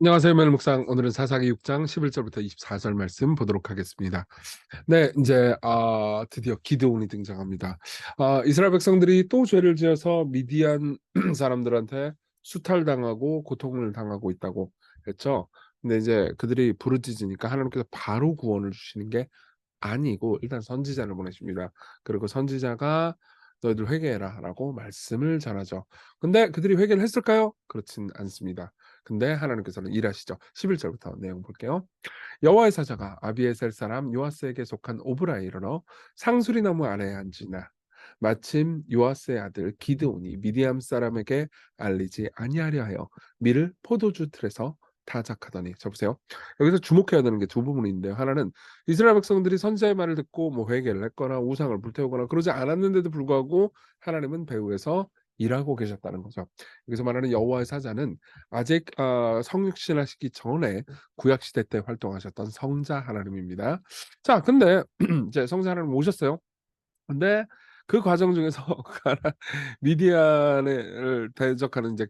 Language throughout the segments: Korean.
안녕하세요, 멜 목상. 오늘은 사사기 6장 11절부터 24절 말씀 보도록 하겠습니다. 네, 이제 드디어 기드온이 등장합니다. 이스라엘 백성들이 또 죄를 지어서 미디안 사람들한테 수탈당하고 고통을 당하고 있다고 했죠. 근데 이제 그들이 부르짖으니까 하나님께서 바로 구원을 주시는 게 아니고 일단 선지자를 보내십니다. 그리고 선지자가 너희들 회개해라라고 말씀을 전하죠. 근데 그들이 회개를 했을까요? 그렇진 않습니다. 근데 하나님께서는 일하시죠. 11절부터 내용 볼게요. 여호와의 사자가 아비에셀 사람 요아스에게 속한 오브라에 이르러 상수리 나무 아래에 앉으나 마침 요아스의 아들 기드온이 미디암 사람에게 알리지 아니하려 하여 밀을 포도주 틀에서 타작하더니. 자 보세요. 여기서 주목해야 되는 게 두 부분이 있는데요. 하나는 이스라엘 백성들이 선지자의 말을 듣고 뭐 회개를 했거나 우상을 불태우거나 그러지 않았는데도 불구하고 하나님은 배후에서 일하고 계셨다는 거죠. 여기서 말하는 여호와의 사자는 아직 성육신하시기 전에 구약 시대 때 활동하셨던 성자 하나님입니다. 자, 근데 이제 성자 하나님 오셨어요. 근데 그 과정 중에서 미디안을 대적하는 이제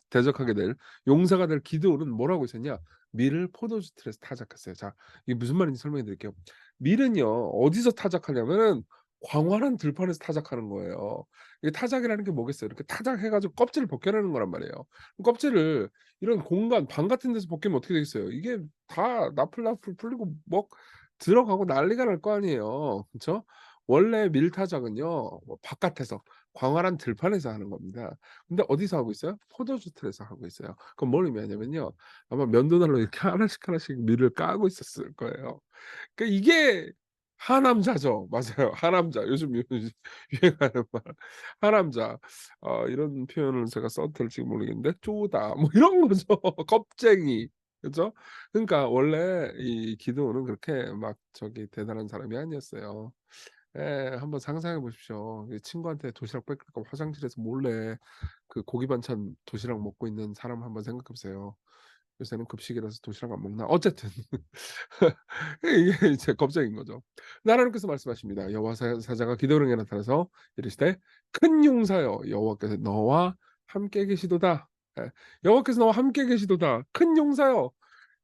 대적하게 될 용사가 될 기드온은 뭐라고 있었냐? 밀을 포도주 틀에서 타작했어요. 자, 이게 무슨 말인지 설명해 드릴게요. 밀은요, 어디서 타작하냐면은 광활한 들판에서 타작하는 거예요. 이게 타작이라는 게 뭐겠어요? 이렇게 타작해가지고 껍질을 벗겨내는 거란 말이에요. 껍질을 이런 공간, 방 같은 데서 벗기면 어떻게 되겠어요? 이게 다 나풀나풀 풀리고 뭐 들어가고 난리가 날 거 아니에요. 그렇죠? 원래 밀타작은요, 뭐 바깥에서 광활한 들판에서 하는 겁니다. 근데 어디서 하고 있어요? 포도주 틀에서 하고 있어요. 그럼 뭘 의미하냐면요, 아마 면도날로 이렇게 하나씩 하나씩 밀을 까고 있었을 거예요. 그러니까 이게 하남자죠. 맞아요. 하남자. 요즘 유행하는 말. 하남자. 이런 표현을 제가 써도 될지 모르겠는데 쪼다 뭐 이런 거죠. 겁쟁이. 그죠? 그러니까 원래 이 기드온은 그렇게 막 저기 대단한 사람이 아니었어요. 예. 한번 상상해 보십시오. 이 친구한테 도시락 뺏길까 봐 화장실에서 몰래 그 고기 반찬 도시락 먹고 있는 사람 한번 생각해 보세요. 요새는 급식이라서 도시락 안 먹나? 어쨌든 이게 이제 겁쟁인 거죠. 근데 하나님께서 말씀하십니다. 여호와 사자가 기드온에게 나타나서 이르시되 큰 용사여 여호와께서 너와 함께 계시도다. 예. 여호와께서 너와 함께 계시도다. 큰 용사여.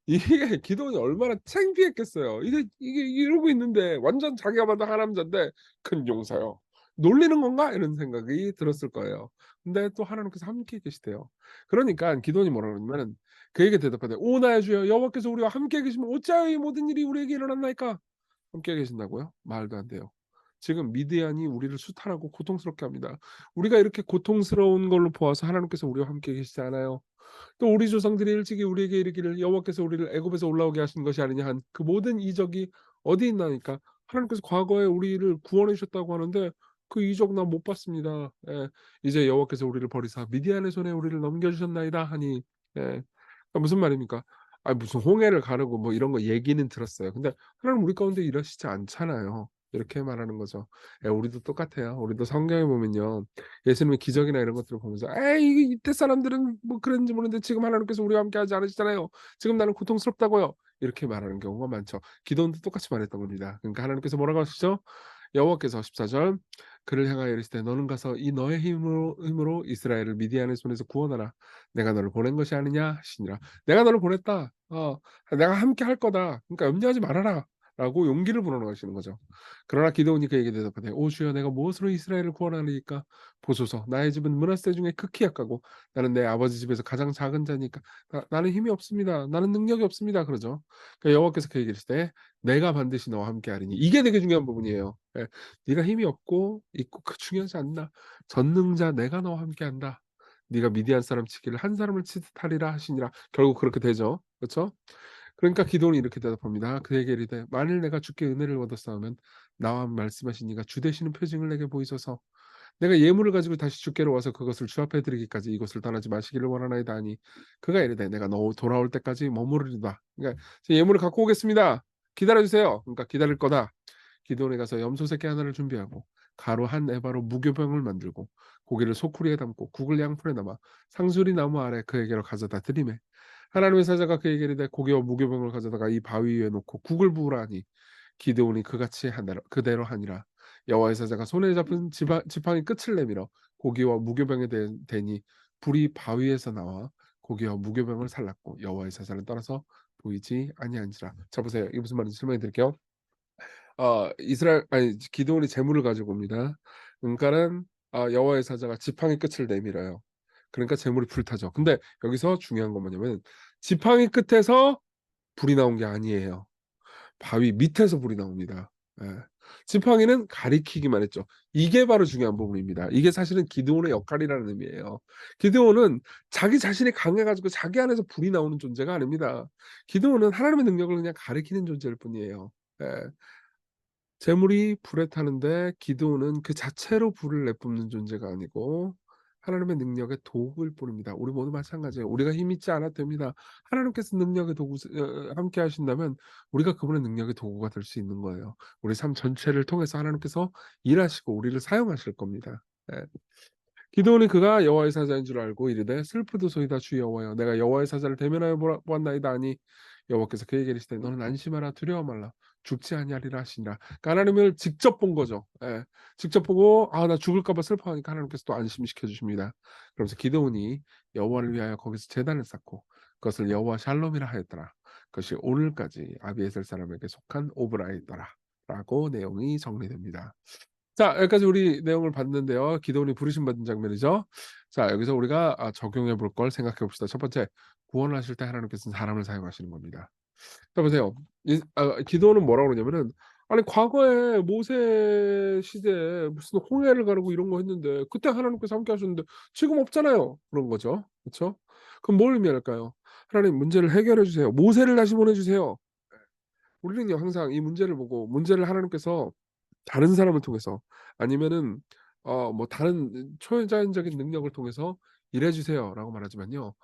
이게 기도원이 얼마나 창피했겠어요. 이게 이러고 있는데 완전 자기가 봐도 하남자인데 "큰 용사여. 놀리는 건가?" 이런 생각이 들었을 거예요. 근데 또 하나님께서 함께 계시대요. 그러니까 기도원이 뭐라 그러냐면은 그에게 대답하되 "오 나의 주여 여호와께서 우리와 함께 계시면 어찌하여 이 모든 일이 우리에게 일어났나이까?" 함께 계신다고요? 말도 안 돼요. 지금 미디안이 우리를 수탈하고 고통스럽게 합니다. 우리가 이렇게 고통스러운 걸로 보아서 하나님께서 우리와 함께 계시지 않아요. 또 우리 조상들이 일찍이 우리에게 이르기를 여호와께서 우리를 애굽에서 올라오게 하신 것이 아니냐 한 그 모든 이적이 어디 있나니까. 하나님께서 과거에 우리를 구원해 주셨다고 하는데 그 이적 나 못 봤습니다. 예. 이제 여호와께서 우리를 버리사 미디안의 손에 우리를 넘겨 주셨나이다 하니. 예. 그러니까 무슨 말입니까? 무슨 홍해를 가르고 뭐 이런 거 얘기는 들었어요. 근데 하나님 우리 가운데 일하시지 않잖아요. 이렇게 말하는 거죠. 예, 우리도 똑같아요. 우리도 성경에 보면요. 예수님의 기적이나 이런 것들을 보면서 "에이 이게 이때 사람들은 뭐 그랬는지 모르는데 지금 하나님께서 우리와 함께 하지 않으시잖아요. 지금 나는 고통스럽다고요." 이렇게 말하는 경우가 많죠. 기도원도 똑같이 말했던 겁니다. 그러니까 하나님께서 뭐라고 하시죠? 여호와께서 14절 그를 향하여 이르시되 너는 가서 이 너의 힘으로 이스라엘을 미디안의 손에서 구원하라. 내가 너를 보낸 것이 아니냐 하시니라. 내가 너를 보냈다. 내가 함께 할 거다. 그러니까 염려하지 말아라. 라고 용기를 불어넣으시는 거죠. 그러나 기드온이 그에게 대답하되 오 주여 내가 무엇으로 이스라엘을 구원하리이까 보소서 나의 집은 므낫세 중에 극히 약하고 나는 내 아버지 집에서 가장 작은 자니까 나는 힘이 없습니다. 나는 능력이 없습니다. 그러죠. 그러니까 여호와께서 그에게 이르시되 내가 반드시 너와 함께 하리니 이게 되게 중요한 부분이에요. 예. 네가 힘이 없고 있고 그 중요하지 않나. 전능자 내가 너와 함께 한다. 네가 미디안 사람 치기를 한 사람을 치듯 하리라 하시니라. 결국 그렇게 되죠. 그렇죠? 그러니까 기도는 이렇게 대답합니다. 그에게 이르되 만일 내가 주께 은혜를 얻었사오면 나와 말씀하신 이가 주 되시는 표징을 내게 보이소서. 내가 예물을 가지고 다시 주께로 와서 그것을 주 앞에 드리기까지 이곳을 떠나지 마시기를 원하나이다 하니 그가 이르되 내가 너 돌아올 때까지 머무르리다. 그러니까 제 예물을 갖고 오겠습니다. 기다려 주세요. 그러니까 기다릴 거다. 기드온에 가서 염소 새끼 하나를 준비하고 가루 한 에바로 무교병을 만들고 고기를 소쿠리에 담고 국을 양푼에 담아 상수리 나무 아래 그에게로 가져다 드리매 하나님의 사자가 그에게 이르되 고기와 무교병을 가져다가 이 바위 위에 놓고 국을 부으라 하니 기드온이 그같이 하나로 그대로 하니라. 여호와의 사자가 손에 잡은 지팡이 끝을 내밀어 고기와 무교병에 대니 불이 바위에서 나와 고기와 무교병을 살랐고 여호와의 사자는 떠나서 보이지 아니한지라. 자 보세요. 이게 무슨 말인지 설명해 드릴게요. 이스라엘 아니 기드온이 재물을 가지고 옵니다. 그러니까는 여호와의 사자가 지팡이 끝을 내밀어요. 그러니까 재물이 불타죠. 근데 여기서 중요한 건 뭐냐면 지팡이 끝에서 불이 나온 게 아니에요. 바위 밑에서 불이 나옵니다. 예. 지팡이는 가리키기만 했죠. 이게 바로 중요한 부분입니다. 이게 사실은 기드온의 역할이라는 의미예요. 기드온은 자기 자신이 강해 가지고 자기 안에서 불이 나오는 존재가 아닙니다. 기드온은 하나님의 능력을 그냥 가리키는 존재일 뿐이에요. 예. 재물이 불에 타는데 기드온은 그 자체로 불을 내뿜는 존재가 아니고 하나님의 능력의 도구일 뿐입니다. 우리 모두 마찬가지예요. 우리가 힘 있지 않아도 됩니다. 하나님께서 능력의 도구 함께 하신다면 우리가 그분의 능력의 도구가 될 수 있는 거예요. 우리 삶 전체를 통해서 하나님께서 일하시고 우리를 사용하실 겁니다. 예. 기드온이 그가 여호와의 사자인 줄 알고 이르되 슬프도소이다 주 여호와여 내가 여호와의 사자를 대면하여 보았나이다 하니 여호와께서 그에게 이르시되 너는 안심하라 두려워 말라 죽지 아니하리라 하시니라. 그러니까 하나님을 직접 본 거죠. 예. 직접 보고 나 죽을까 봐 슬퍼하니까 하나님께서 또 안심시켜 주십니다. 그러면서 기드온이 여호와를 위하여 거기서 제단을 쌓고 그것을 여호와 샬롬이라 하였더라. 그것이 오늘까지 아비에셀 사람에게 속한 오브라이더라. 라고 내용이 정리됩니다. 자 여기까지 우리 내용을 봤는데요. 기드온이 부르심 받은 장면이죠. 자 여기서 우리가 적용해 볼 걸 생각해 봅시다. 첫 번째 구원하실 때 하나님께서는 사람을 사용하시는 겁니다. 자 보세요. 기드온은 뭐라고 그러냐면은 아니 과거에 모세 시대에 무슨 홍해를 가르고 이런 거 했는데 그때 하나님께서 함께 하셨는데 지금 없잖아요. 그런 거죠. 그쵸? 그럼 뭘 의미할까요? 하나님 문제를 해결해 주세요. 모세를 다시 보내 주세요. 우리는요 항상 이 문제를 보고 문제를 하나님께서 다른 사람을 통해서 아니면은 뭐 다른 초자연적인 능력을 통해서 "일해 주세요."라고 말하지만요.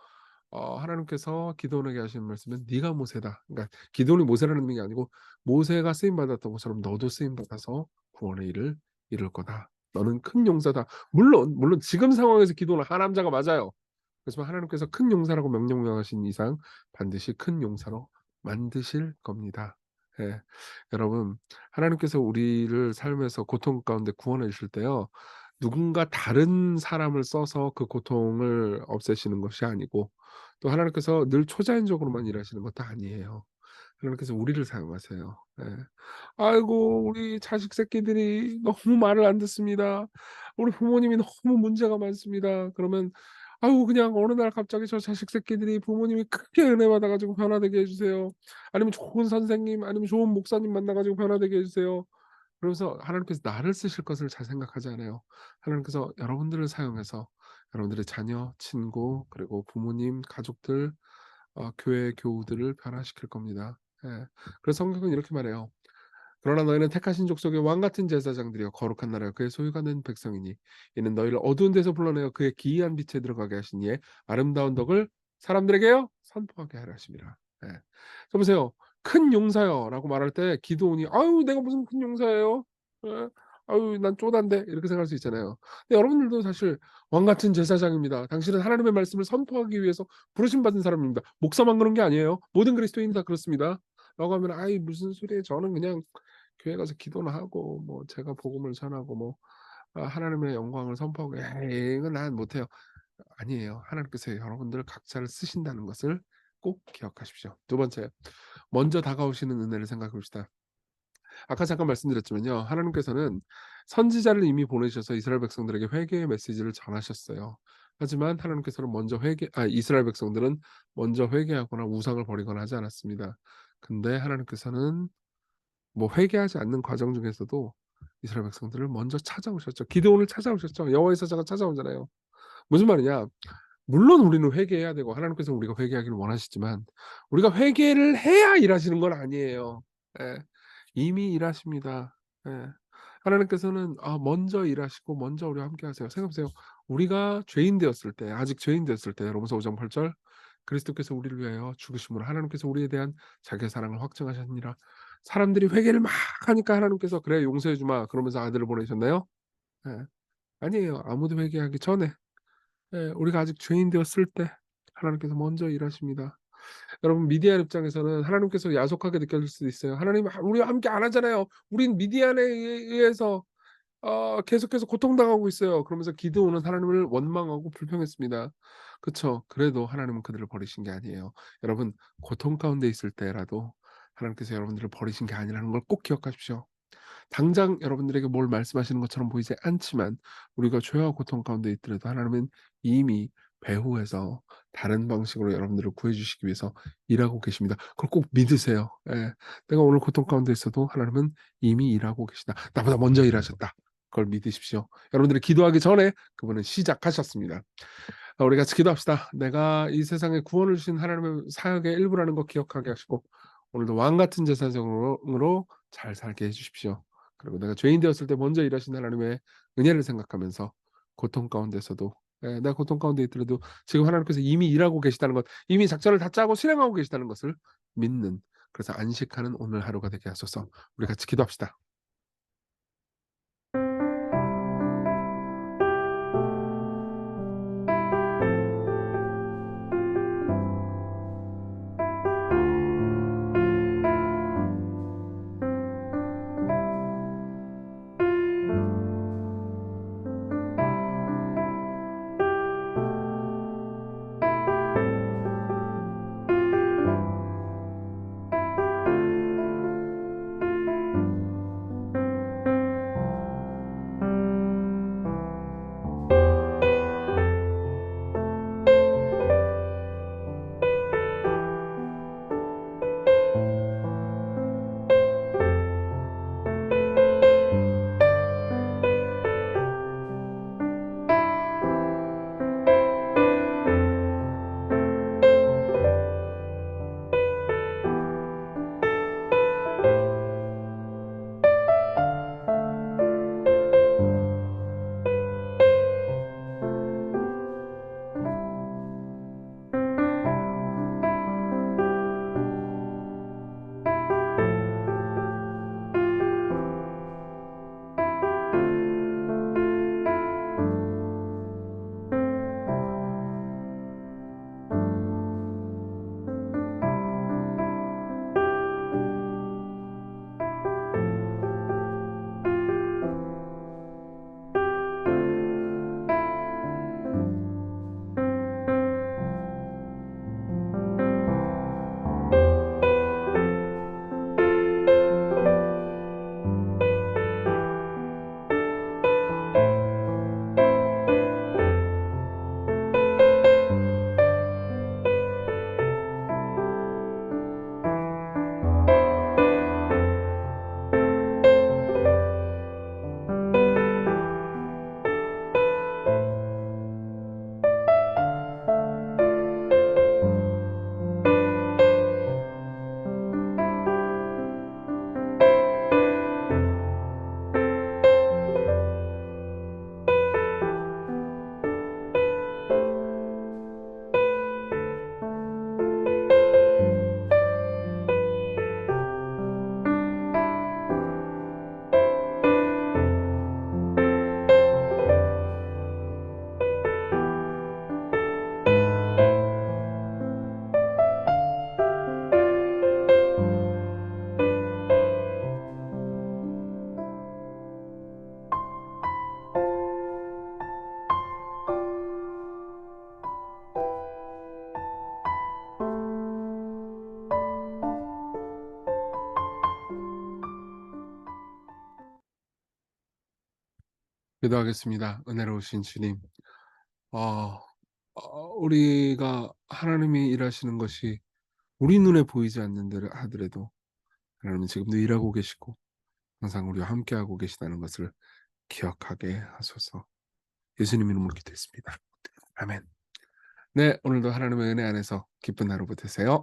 하나님께서 기드온에게 하시는 말씀은 "네가 모세다." 그러니까 기드온이 모세라는 의미가 아니고 "모세가 쓰임 받았던 것처럼 너도 쓰임 받아서 구원의 일을 이룰 거다. 너는 큰 용사다." 물론 지금 상황에서 기드온은 하남자가 맞아요. 그렇지만 하나님께서 큰 용사라고 명령하신 이상 반드시 큰 용사로 만드실 겁니다. 예. 여러분 하나님께서 우리를 삶에서 고통 가운데 구원해 주실 때요. 누군가 다른 사람을 써서 그 고통을 없애시는 것이 아니고 또 하나님께서 늘 초자연적으로만 일하시는 것도 아니에요. 하나님께서 우리를 사용하세요. 예. "아이고 우리 자식 새끼들이 너무 말을 안 듣습니다. 우리 부모님이 너무 문제가 많습니다." 그러면 아유 그냥 어느 날 갑자기 "저 자식 새끼들이 부모님이 크게 은혜 받아 가지고 변화되게 해 주세요." 아니면 "좋은 선생님 아니면 좋은 목사님 만나 가지고 변화되게 해 주세요." 그러면서 하나님께서 나를 쓰실 것을 잘 생각하지 않아요. 하나님께서 여러분들을 사용해서 여러분들의 자녀, 친구 그리고 부모님, 가족들 교회 교우들을 변화시킬 겁니다. 예. 그래서 성경은 이렇게 말해요. 그러나 너희는 택하신 족속의 왕 같은 제사장들이여 거룩한 나라여 그의 소유가 된 백성이니 이는 너희를 어두운 데서 불러내어 그의 기이한 빛에 들어가게 하신 이의 아름다운 덕을 사람들에게요 선포하게 하려 하심이라. 예. 자 보세요. "큰 용사여"라고 말할 때 기드온이 '아유 내가 무슨 큰 용사예요. 예. 아유 난 쪼단데.' 이렇게 생각할 수 있잖아요. 근데 여러분들도 사실 왕 같은 제사장입니다. 당신은 하나님의 말씀을 선포하기 위해서 부르심 받은 사람입니다. 목사만 그런 게 아니에요. 모든 그리스도인이 다 그렇습니다. 라고 하면 "아이 무슨 소리예요. 저는 그냥 교회 가서 기도나 하고 뭐 제가 복음을 전하고 뭐 하나님의 영광을 선포하고 에이 이건 난 못해요." 아니에요. 하나님께서 여러분들 각자를 쓰신다는 것을 꼭 기억하십시오. 두 번째, 먼저 다가오시는 은혜를 생각해 봅시다. 아까 잠깐 말씀드렸지만요. 하나님께서는 선지자를 이미 보내셔서 이스라엘 백성들에게 회개의 메시지를 전하셨어요. 하지만 하나님께서는 이스라엘 백성들은 먼저 회개하거나 우상을 버리거나 하지 않았습니다. 근데 하나님께서는 뭐 회개하지 않는 과정 중에서도 이스라엘 백성들을 먼저 찾아오셨죠. 기드온을 찾아오셨죠. 여호와의 사자가 찾아오잖아요. 무슨 말이냐? 물론 우리는 회개해야 되고 하나님께서 우리가 회개하기를 원하시지만 우리가 회개를 해야 일하시는 건 아니에요. 예. 이미 일하십니다. 예. 하나님께서는 먼저 일하시고 먼저 우리와 함께 하세요. 생각해 보세요. 우리가 죄인 되었을 때 아직 죄인 되었을 때 로마서 5장 8절 그리스도께서 우리를 위하여 죽으심으로 하나님께서 우리에 대한 자기의 사랑을 확증하셨느니라. 사람들이 회개를 막 하니까 하나님께서 "그래 용서해 주마." 그러면서 아들을 보내셨나요? 예. 아니에요. 아무도 회개하기 전에 우리가 아직 죄인 되었을 때 하나님께서 먼저 일하십니다. 여러분 미디안 입장에서는 하나님께서 야속하게 느껴질 수도 있어요. 하나님 우리와 함께 안 하잖아요. 우린 미디안에 의해서 계속해서 고통당하고 있어요. 그러면서 기드온은 하나님을 원망하고 불평했습니다. 그쵸. 그래도 하나님은 그들을 버리신 게 아니에요. 여러분, 고통 가운데 있을 때라도 하나님께서 여러분들을 버리신 게 아니라는 걸 꼭 기억하십시오. 당장 여러분들에게 뭘 말씀하시는 것처럼 보이지 않지만 우리가 죄와 고통 가운데 있더라도 하나님은 이미 배후에서 다른 방식으로 여러분들을 구해 주시기 위해서 일하고 계십니다. 그걸 꼭 믿으세요. 예. 내가 오늘 고통 가운데 있어도 하나님은 이미 일하고 계시다. 나보다 먼저 일하셨다. 그걸 믿으십시오. 여러분들이 기도하기 전에 그분은 시작하셨습니다. 우리 같이 기도합시다. 내가 이 세상에 구원을 주신 하나님의 사역의 일부라는 거 기억하게 하시고 오늘도 왕 같은 제사장으로 잘 살게 해 주십시오. 그리고 내가 죄인 되었을 때 먼저 일하신 하나님의 은혜를 생각하면서 고통 가운데서도, 내가 고통 가운데 있더라도 지금 하나님께서 이미 일하고 계시다는 것, 이미 작전을 다 짜고 실행하고 계시다는 것을 믿는, 그래서 안식하는 오늘 하루가 되게 하소서. 우리 같이 기도합시다. 기도하겠습니다. 은혜로우신 주님. 어 우리가 하나님이 일하시는 것이 우리 눈에 보이지 않는 대로 하더라도 하나님은 지금도 일하고 계시고 항상 우리와 함께하고 계시다는 것을 기억하게 하소서. 예수님 이름으로 기도했습니다. 아멘. 네, 오늘도 하나님의 은혜 안에서 기쁜 하루 보내세요.